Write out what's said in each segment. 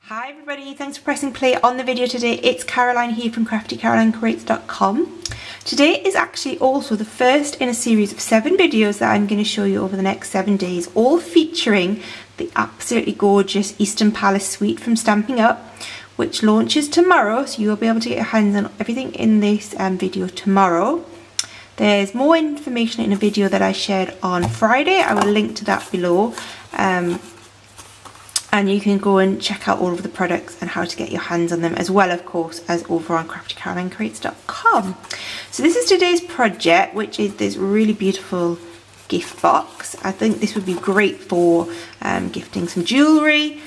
Hi everybody, thanks for pressing play on the video today. It's Caroline here from craftycarolinecreates.com. Today is actually also the first in a series of 7 videos that I'm going to show you over the next 7 days, all featuring the absolutely gorgeous Eastern Palace suite from Stampin' Up, which launches tomorrow, so you'll be able to get your hands on everything in this video tomorrow. There's more information in a video that I shared on Friday. I will link to that below. And you can go and check out all of the products and how to get your hands on them, as well, of course, as over on craftycarolinecreates.com. So this is today's project, which is this really beautiful gift box. I think this would be great for gifting some jewellery,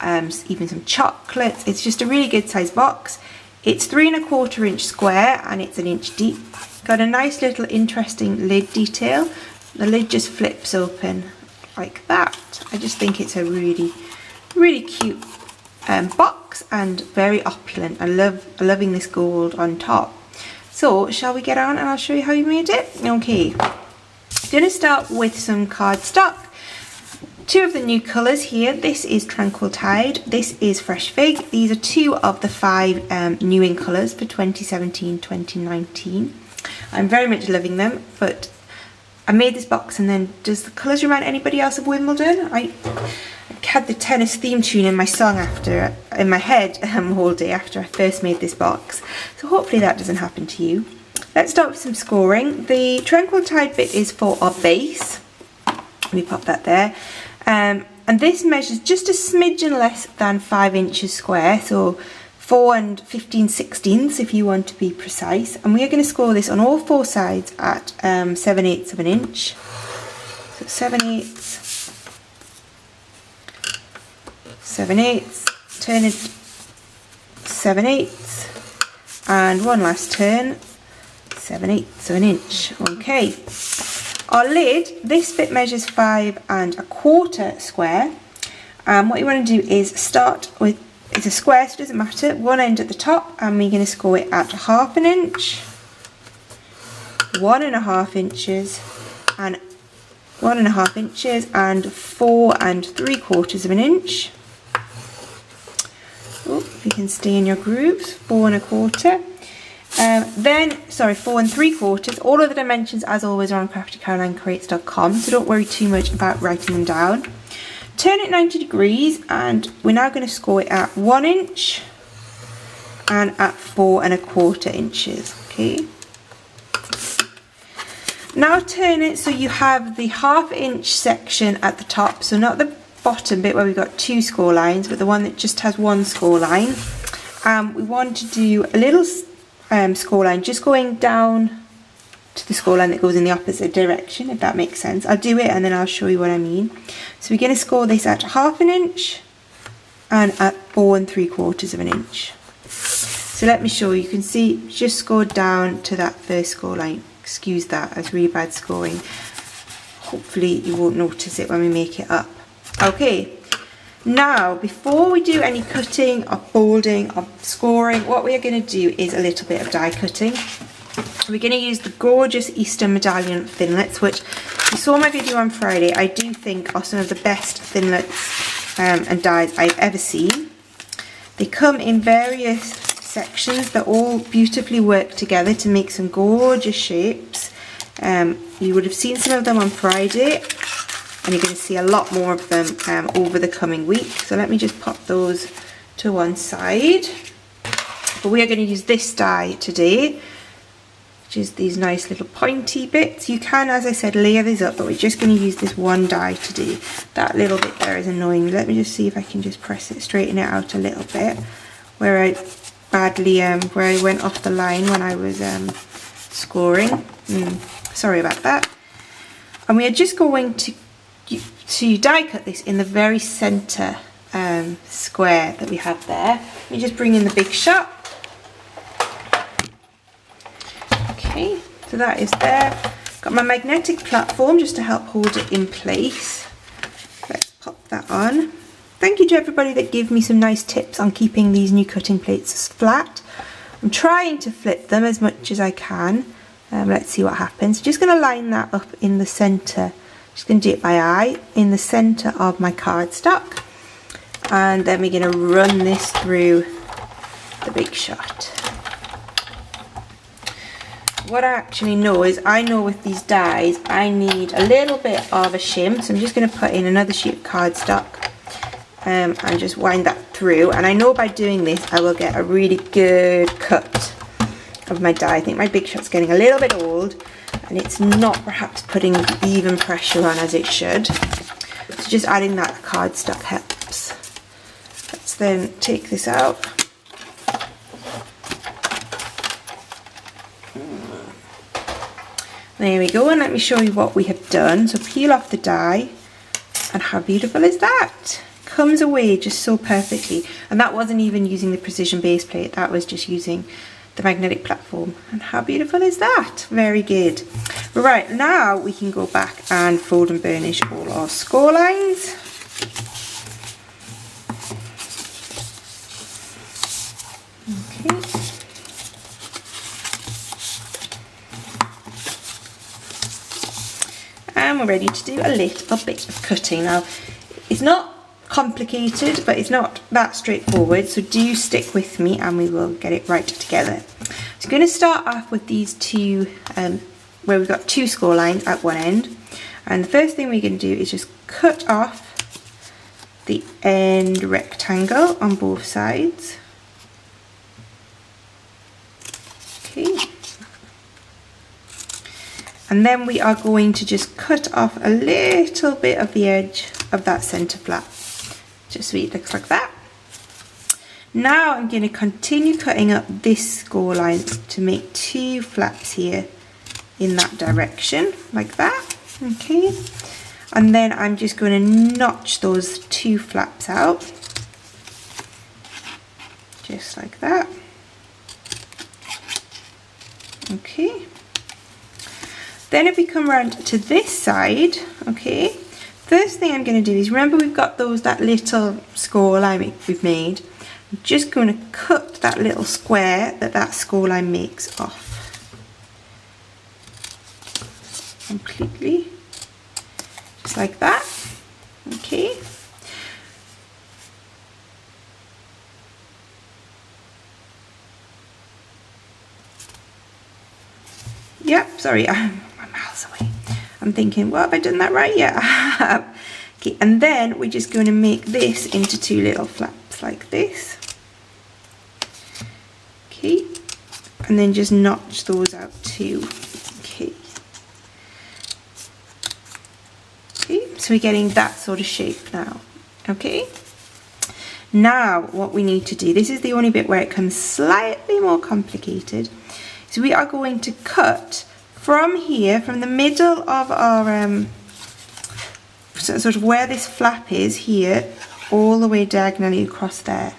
even some chocolates. It's just a really good size box. It's 3 1/4 inch square and it's 1 inch deep. Got a nice little interesting lid detail. The lid just flips open like that. I just think it's a really cute box and very opulent. I'm loving this gold on top. So shall we get on and I'll show you how you made it? Okay, I'm going to start with some cardstock. 2 of the new colours here. This is Tranquil Tide, this is Fresh Fig. These are 2 of the 5 new in colours for 2017-2019. I'm very much loving them, but I made this box, and then does the colours remind anybody else of Wimbledon? I had the tennis theme tune in my song in my head all day after I first made this box, so hopefully that doesn't happen to you. Let's start with some scoring. The Tranquil Tide bit is for our base. Let me pop that there. And this measures just a smidgen less than 5 inches square, so 4 15/16 if you want to be precise. And we are going to score this on all 4 sides at 7/8 of an inch. So 7/8, 7/8, turn it 7/8, and one last turn, 7/8 of an inch. Okay. Our lid, this bit measures 5 1/4 square. What you want to do is start with, it's a square, so it doesn't matter, one end at the top, and we're going to score it at 1/2 inch, 1 1/2 inches, and 1 1/2 inches, and 4 3/4 of an inch. Oh, if you can stay in your grooves, 4 1/4. Then, sorry, 4 3/4. All of the dimensions, as always, are on craftycarolinecreates.com, so don't worry too much about writing them down. Turn it 90 degrees, and we're now going to score it at 1 inch and at 4 1/4 inches. Okay. Now turn it so you have the 1/2 inch section at the top, so not the bottom bit where we've got 2 score lines, but the one that just has 1 score line. We want to do a little score line just going down to the score line that goes in the opposite direction, if that makes sense. I'll do it and then I'll show you what I mean. So we're going to score this at 1/2 inch and at 4 3/4 of an inch. So let me show you. You can see just scored down to that first score line. Excuse that, that's really bad scoring. Hopefully you won't notice it when we make it up. Okay, now before we do any cutting or folding or scoring, what we are going to do is a little bit of die cutting. We're going to use the gorgeous Easter Medallion thinlits, which, if you saw my video on Friday, I do think are some of the best thinlits and dies I've ever seen. They come in various sections that all beautifully work together to make some gorgeous shapes. You would have seen some of them on Friday, and you're going to see a lot more of them over the coming week. So let me just pop those to one side. But we are going to use this die today, which is these nice little pointy bits. You can, as I said, layer these up, but we're just going to use this one die today. That little bit there is annoying me. Let me just see if I can just press it, straighten it out a little bit, where I badly, where I went off the line when I was scoring. Sorry about that. And we are just going to die cut this in the very center square that we have there. Let me just bring in the big shot. Okay, so that is there. Got my magnetic platform just to help hold it in place. Let's pop that on. Thank you to everybody that gave me some nice tips on keeping these new cutting plates flat. I'm trying to flip them as much as I can. Let's see what happens. Just going to line that up in the center. Just going to do it by eye in the center of my cardstock. and then we're going to run this through the Big Shot. What I actually know is, I know with these dies I need a little bit of a shim, so I'm just going to put in another sheet of cardstock and just wind that through, and I know by doing this I will get a really good cut of my die. I think my Big Shot's getting a little bit old and it's not perhaps putting even pressure on as it should, so just adding that cardstock helps. Let's then take this out. There we go, and let me show you what we have done. So peel off the die, and how beautiful is that? Comes away just so perfectly, and that wasn't even using the precision base plate, that was just using the magnetic platform. And how beautiful is that? Very good. Right, now we can go back and fold and burnish all our score lines. Okay. And we're ready to do a little bit of cutting. Now, it's not complicated, but it's not that straightforward, so do stick with me and we will get it right together. So I'm going to start off with these two, where we've got two score lines at one end, and the first thing we're going to do is just cut off the end rectangle on both sides. Okay. And then we are going to just cut off a little bit of the edge of that centre flap, just so it looks like that. Now I'm going to continue cutting up this score line to make two flaps here in that direction, like that. Okay, and then I'm just going to notch those two flaps out, just like that. Okay. Then if we come around to this side, okay, first thing I'm going to do is, remember we've got that little score line we've made. I'm just going to cut that little square that score line makes off completely, just like that. Okay. Yep, sorry, I'm miles away. I'm thinking, well, have I done that right? Yeah, I have. Okay, and then we're just going to make this into two little flaps like this. Okay, and then just notch those out too. Okay. Okay, so we're getting that sort of shape now. Okay. Now what we need to do, this is the only bit where it becomes slightly more complicated. So we are going to cut from here, from the middle of our, sort of where this flap is here, all the way diagonally across there.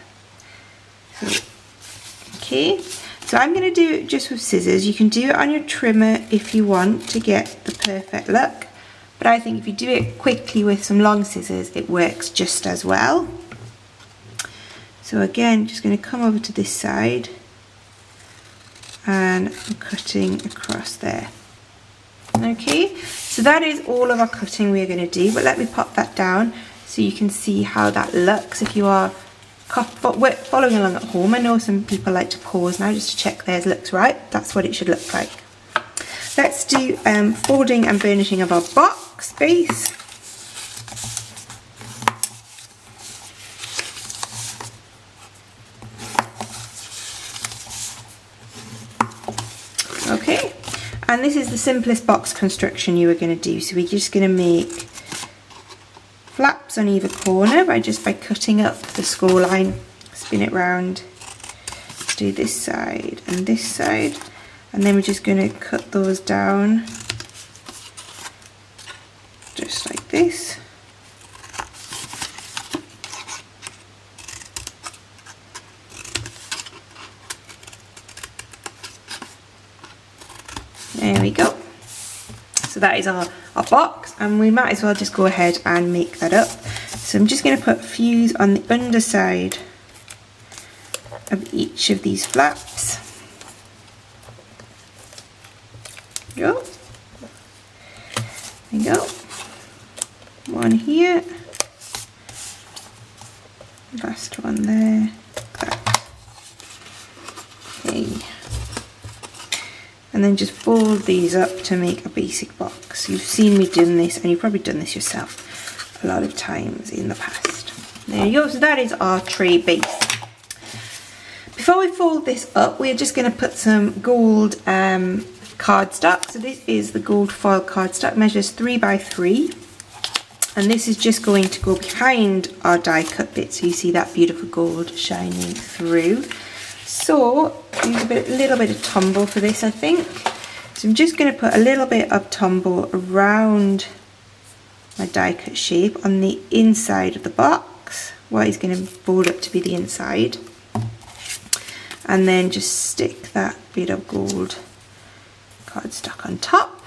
So, okay, so I'm going to do it just with scissors. You can do it on your trimmer if you want to get the perfect look, but I think if you do it quickly with some long scissors, it works just as well. So again, just going to come over to this side, and I'm cutting across there. Okay, so that is all of our cutting we're going to do, but let me pop that down so you can see how that looks if you are following along at home. I know some people like to pause now just to check theirs looks right. That's what it should look like. Let's do folding and burnishing of our box base. Okay, and this is the simplest box construction you are going to do. So we're just going to make flaps on either corner by cutting up the score line, spin it round, do this side, and then we're just going to cut those down just like this. There we go. So that is our box, and we might as well just go ahead and make that up. So I'm just going to put fuse on the underside of each of these flaps. Go. There we go. One here. last one there. Okay. And then just fold these up to make a basic box. You've seen me doing this, and you've probably done this yourself a lot of times in the past. There you go, so that is our tray base. Before we fold this up, we're just going to put some gold cardstock. So this is the gold foil cardstock, measures 3 by 3. And this is just going to go behind our die cut bit, so you see that beautiful gold shining through. So use a little bit of tumble for this, I think. So I'm just going to put a little bit of tumble around my die cut shape on the inside of the box, what is going to fold up to be the inside. And then just stick that bit of gold cardstock on top.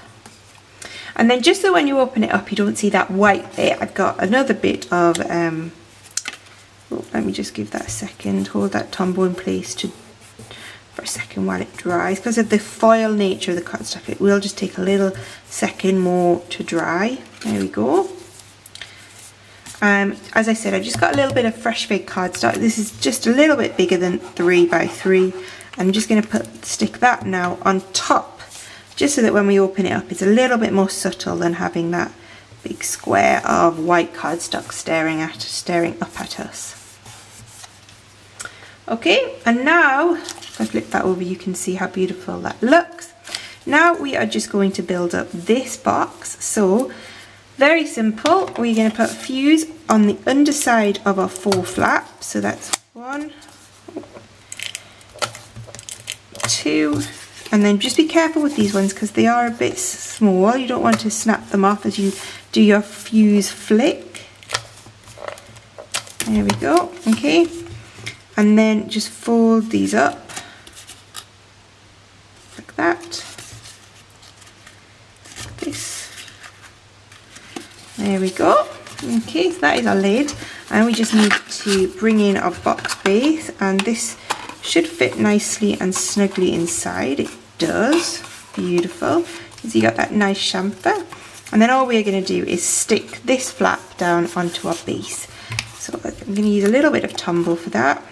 And then just so when you open it up you don't see that white bit, I've got another bit of, let me just give that a second, hold that tumble in place for a second while it dries. Because of the foil nature of the cardstock, it will just take a little second more to dry. There we go. As I said, I just got a little bit of fresh fake cardstock. This is just a little bit bigger than 3 by 3. I'm just going to stick that now on top, just so that when we open it up it's a little bit more subtle than having that big square of white cardstock staring up at us. Okay, and now if I flip that over you can see how beautiful that looks. Now we are just going to build up this box. So very simple, we're going to put fuse on the underside of our 4 flaps. So that's 1, 2, and then just be careful with these ones because they are a bit small. You don't want to snap them off as you do your fuse flick. There we go, okay. And then just fold these up like that. Like this. There we go. Okay, so that is our lid, and we just need to bring in our box base, and this should fit nicely and snugly inside. It does. Beautiful. So you got that nice chamfer, and then all we're going to do is stick this flap down onto our base. So I'm going to use a little bit of tumble for that.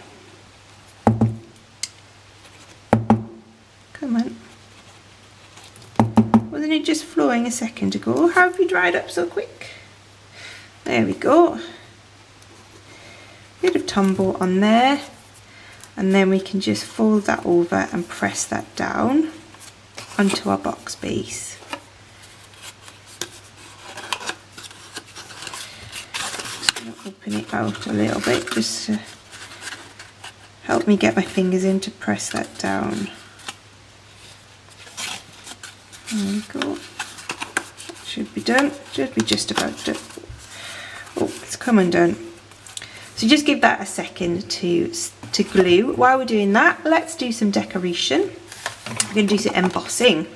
Come on. Wasn't it just flowing a second ago? How have you dried up so quick? There we go. Bit of tumble on there, and then we can just fold that over and press that down onto our box base. Just going to open it out a little bit just to help me get my fingers in to press that down. There we go. That should be done. Should be just about done. Oh, it's come undone. So just give that a second to glue. While we're doing that, let's do some decoration. We're going to do some embossing.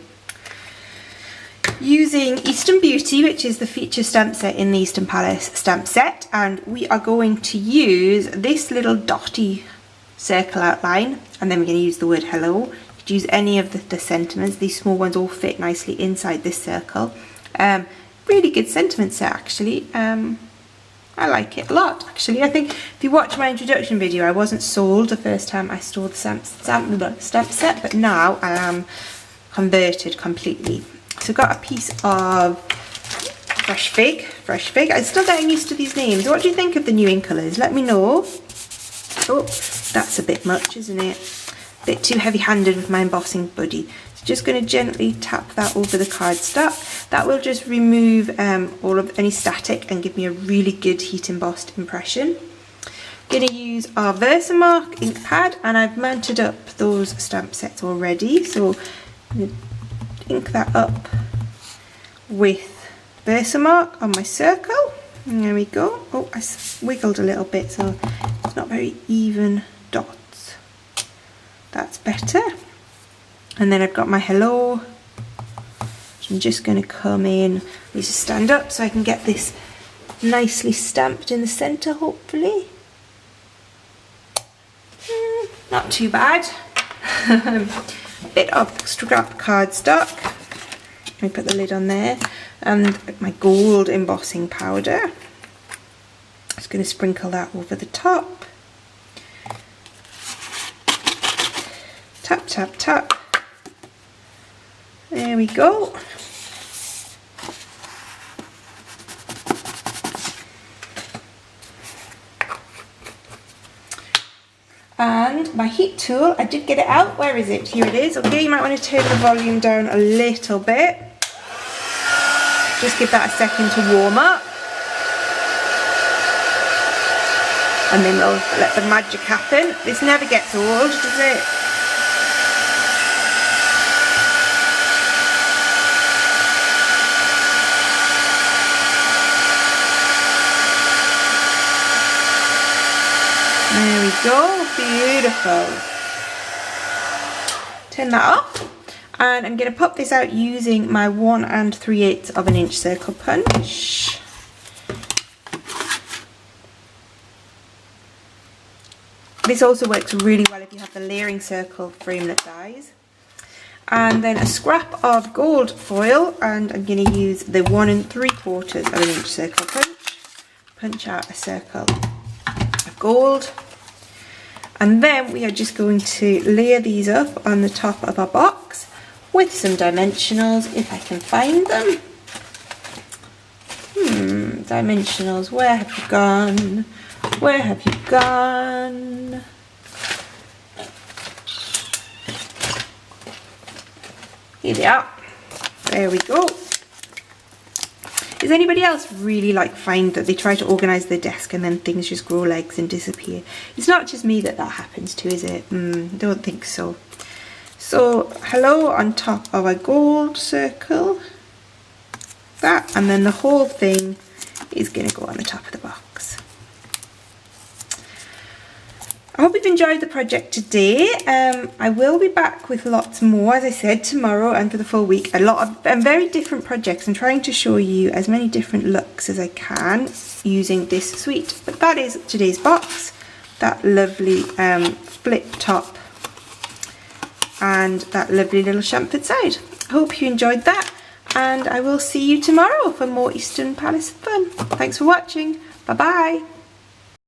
Using Eastern Beauty, which is the feature stamp set in the Eastern Palace stamp set, and we are going to use this little dotty circle outline, and then we're going to use the word hello. You could use any of the sentiments. These small ones all fit nicely inside this circle. Really good sentiment set actually. I like it a lot actually. I think if you watch my introduction video, I wasn't sold the first time I saw the stamp set, but now I am converted completely. So I've got a piece of fresh fig. I'm still getting used to these names. What do you think of the new ink colours? Let me know. Oh, that's a bit much, isn't it? A bit too heavy-handed with my embossing buddy. So just going to gently tap that over the cardstock. That will just remove all of any static and give me a really good heat embossed impression. Going to use our Versamark ink pad, and I've mounted up those stamp sets already. So I'm going to ink that up with Versamark on my circle. And there we go. Oh, I wiggled a little bit, so it's not very even dots. That's better. And then I've got my hello. I'm just going to come in. I need to stand up so I can get this nicely stamped in the centre, hopefully. Not too bad. Bit of scrap cardstock. Let me put the lid on there. And my gold embossing powder. Just going to sprinkle that over the top. tap, tap, tap. There we go. And my heat tool, I did get it out. Where is it? Here it is. Okay, you might want to turn the volume down a little bit. Just give that a second to warm up. And then we'll let the magic happen. This never gets old, does it? There we go, beautiful. Turn that off, and I'm going to pop this out using my 1 3/8 of an inch circle punch. This also works really well if you have the layering circle framelit dies. And then a scrap of gold foil, and I'm going to use the 1 3/4 of an inch circle punch. Punch out a circle of gold. And then we are just going to layer these up on the top of our box with some dimensionals, if I can find them. Dimensionals, where have you gone? Where have you gone? Here they are. There we go. Does anybody else really find that they try to organise their desk and then things just grow legs and disappear? It's not just me that happens to, is it? Don't think so. So, hello on top of a gold circle. That, and then the whole thing is going to go on the top of the box. I hope you've enjoyed the project today. I will be back with lots more, as I said, tomorrow and for the full week. A lot of very different projects. I'm trying to show you as many different looks as I can using this suite. But that is today's box. That lovely flip top and that lovely little chamfered side. I hope you enjoyed that, and I will see you tomorrow for more Eastern Palace fun. Thanks for watching. Bye bye.